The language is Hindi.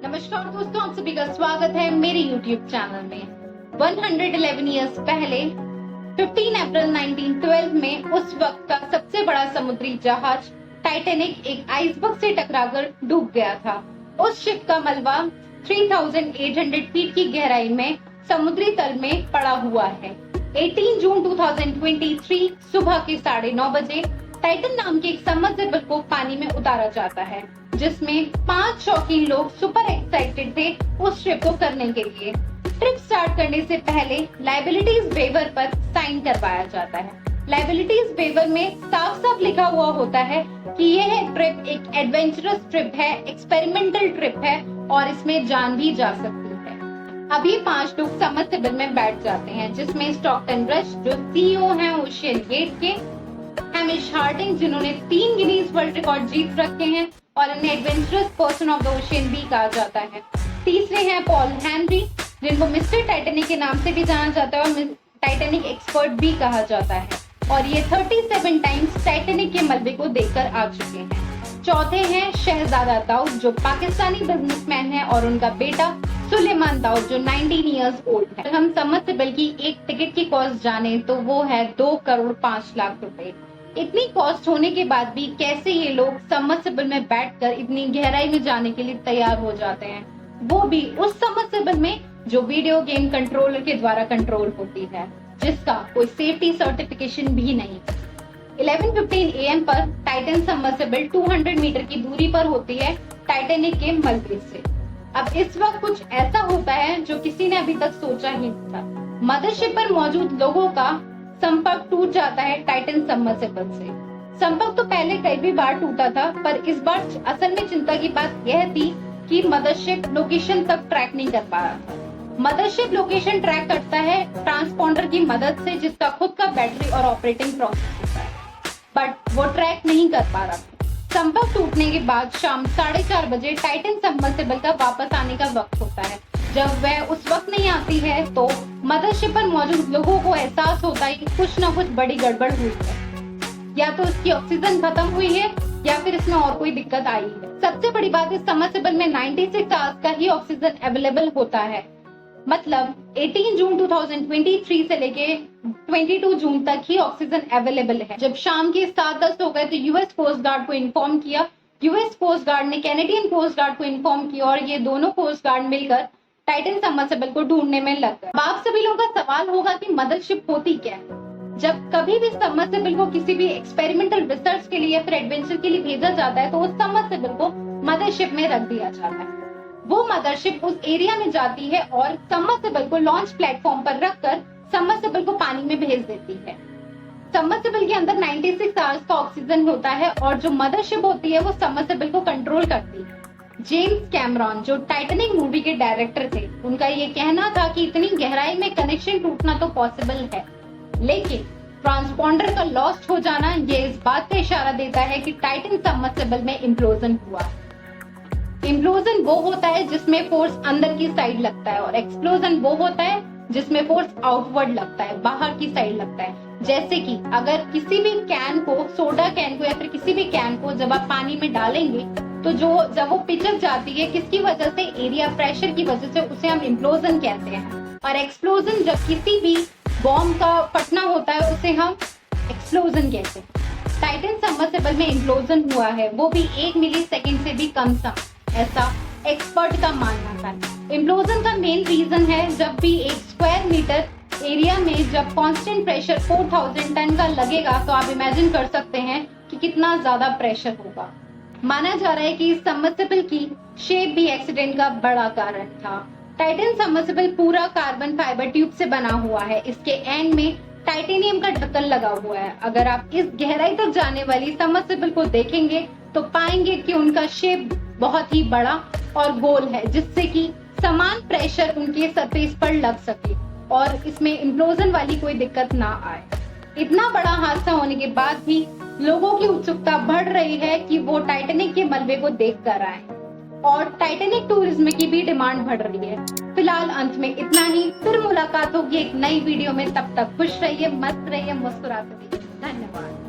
नमस्कार दोस्तों, आप सभी का स्वागत है मेरे YouTube चैनल में। 111 इयर्स पहले 15 अप्रैल 1912 में उस वक्त का सबसे बड़ा समुद्री जहाज टाइटैनिक एक आइसबर्ग से टकराकर डूब गया था। उस शिप का मलबा 3800 फीट की गहराई में समुद्री तल में पड़ा हुआ है। 18 जून 2023 सुबह के 9:30 बजे टाइटन नाम के एक सबमर्सिबल को पानी में उतारा जाता है, जिसमें 5 शौकीन लोग सुपर एक्साइटेड थे उस ट्रिप को करने के लिए। ट्रिप स्टार्ट करने से पहले लायबिलिटीज वेवर पर साइन करवाया जाता है। लायबिलिटीज वेवर में साफ साफ लिखा हुआ होता है कि यह ट्रिप एक एडवेंचरस ट्रिप है, एक्सपेरिमेंटल ट्रिप है और इसमें जान भी जा सकती है। अभी 5 लोग सबमर्सिबल में बैठ जाते हैं, जिसमें स्टॉकटन रश जो CEO हैं ओशियन गेट के, हैमिश हार्डिंग जिन्होंने 3 गिनीज वर्ल्ड रिकॉर्ड जीत रखे हैं और इन्हें adventurous person of the ocean भी कहा जाता है। तीसरे हैं पॉल हेनरी, जिनको मिस्टर टाइटैनिक के नाम से भी जाना जाता है और टाइटैनिक एक्सपर्ट भी कहा जाता है, और ये 37 टाइम्स टाइटैनिक के मलबे को देखकर आ चुके हैं। चौथे हैं शहजादा दाऊद, जो पाकिस्तानी बिजनेसमैन है, और उनका बेटा सुलेमान दाऊद जो 19 इयर्स ओल्ड है। हम सबमर्सिबल की एक टिकट की कॉस्ट जाने तो वो है 2 करोड़ 5 लाख रुपए। इतनी कॉस्ट होने के बाद भी कैसे ये लोग सबमर्सिबल में बैठकर इतनी गहराई में जाने के लिए तैयार हो जाते हैं, वो भी उस सबमर्सिबल में जो वीडियो गेम कंट्रोलर के द्वारा कंट्रोल होती है, जिसका कोई सेफ्टी सर्टिफिकेशन भी नहीं। 11:15 AM पर टाइटन सबमर्सिबल 200 मीटर की दूरी पर होती है टाइटैनिक के मलबे से। अब इस वक्त कुछ ऐसा होता है जो किसी ने अभी तक सोचा ही नहीं था। मदरशिप पर मौजूद लोगों का संपर्क टूट जाता है टाइटन सबमर्सिबल से। संपर्क तो पहले कई भी बार टूटा था, पर इस बार असल में चिंता की बात यह थी कि मदरशिप लोकेशन तक ट्रैक नहीं कर पा रहा था। मदरशिप लोकेशन ट्रैक करता है ट्रांसपॉन्डर की मदद से, जिसका खुद का बैटरी और ऑपरेटिंग प्रोसेस होता है, बट वो ट्रैक नहीं कर पा रहा था। संपर्क टूटने के बाद शाम 4:30 बजे टाइटन सबमर्सिबल का वापस आने का वक्त होता है। जब वह उस वक्त नहीं आती है तो मदरशिप पर मौजूद लोगों को एहसास होता है कि कुछ न कुछ बड़ी गड़बड़ हुई है, या तो इसकी ऑक्सीजन खत्म हुई है या फिर इसमें और कोई दिक्कत आई है। सबसे बड़ी बात, इस सबमर्सिबल में 96 आवर्स का ही ऑक्सीजन अवेलेबल होता है। मतलब 18 जून 2023 से लेके 22 जून तक ही ऑक्सीजन अवेलेबल है। जब शाम के 7:10 हो गए तो यूएस कोस्ट गार्ड को इन्फॉर्म किया। यूएस कोस्ट गार्ड ने कैनेडियन कोस्ट गार्ड को इन्फॉर्म किया और ये दोनों कोस्ट गार्ड मिलकर टाइटन सबमर्सिबल को ढूंढने में लग गए। आप सभी लोगों का सवाल होगा कि मदरशिप होती क्या है। जब कभी भी सबमर्सिबल को किसी भी एक्सपेरिमेंटल रिसर्च के लिए या फिर एडवेंचर के लिए भेजा जाता है तो उस सबमर्सिबल को मदरशिप में रख दिया जाता है। वो मदरशिप उस एरिया में जाती है और सबमर्सिबल को लॉन्च प्लेटफॉर्म पर रखकर सबमर्सिबल को पानी में भेज देती है। सबमर्सिबल के अंदर 96 आवर्स का ऑक्सीजन होता है और जो मदरशिप होती है वो सबमर्सिबल को कंट्रोल करती है। जेम्स कैमरॉन जो टाइटैनिक मूवी के डायरेक्टर थे, उनका ये कहना था कि इतनी गहराई में कनेक्शन टूटना तो पॉसिबल है, लेकिन ट्रांसपॉन्डर का लॉस्ट हो जाना ये इस बात का इशारा देता है कि टाइटन सबमर्सिबल में इम्प्लोजन हुआ। इम्प्लोजन वो होता है जिसमें फोर्स अंदर की साइड लगता है और एक्सप्लोजन वो होता है जिसमें फोर्स आउटवर्ड लगता है, बाहर की साइड लगता है। जैसे कि अगर किसी भी कैन को, सोडा कैन को या फिर किसी भी कैन को जब आप पानी में डालेंगे तो जब वो पिचक जाती है, किसकी वजह से? एरिया प्रेशर की वजह से, उसे हम इम्प्लोजन कहते हैं। और एक्सप्लोजन जब किसी भी बॉम्ब का फटना होता है उसे हम एक्सप्लोजन कहते हैं। टाइटन सबमर्सिबल में इम्प्लोजन हुआ है, वो भी 1 मिलीसेकंड से भी कम समय, ऐसा एक्सपर्ट का मानना था। इम्प्लोजन का मेन रीजन है जब भी 1 स्क्वायर मीटर एरिया में जब कांस्टेंट प्रेशर 4000 टन का लगेगा तो आप इमेजिन कर सकते हैं कि कितना ज्यादा प्रेशर होगा। माना जा रहा है कि इस सबमर्सिबल की शेप भी एक्सीडेंट का बड़ा कारण था। टाइटन सबमर्सिबल पूरा कार्बन फाइबर ट्यूब से बना हुआ है। इसके एंड में टाइटेनियम का ढक्कन लगा हुआ है। अगर आप इस गहराई तक जाने वाली सबमर्सिबल को देखेंगे तो पाएंगे कि उनका शेप बहुत ही बड़ा और गोल है, जिससे कि समान प्रेशर उनके सरफेस पर लग सके और इसमें इम्प्लोजन वाली कोई दिक्कत ना आए। इतना बड़ा हादसा होने के बाद भी लोगों की उत्सुकता बढ़ रही है कि वो टाइटैनिक के मलबे को देख कर आए और टाइटैनिक टूरिज्म की भी डिमांड बढ़ रही है। फिलहाल अंत में इतना ही, फिर मुलाकात होगी एक नई वीडियो में। तब तक खुश रहिए, मस्त रहिए, मुस्कुराते रहिए। धन्यवाद।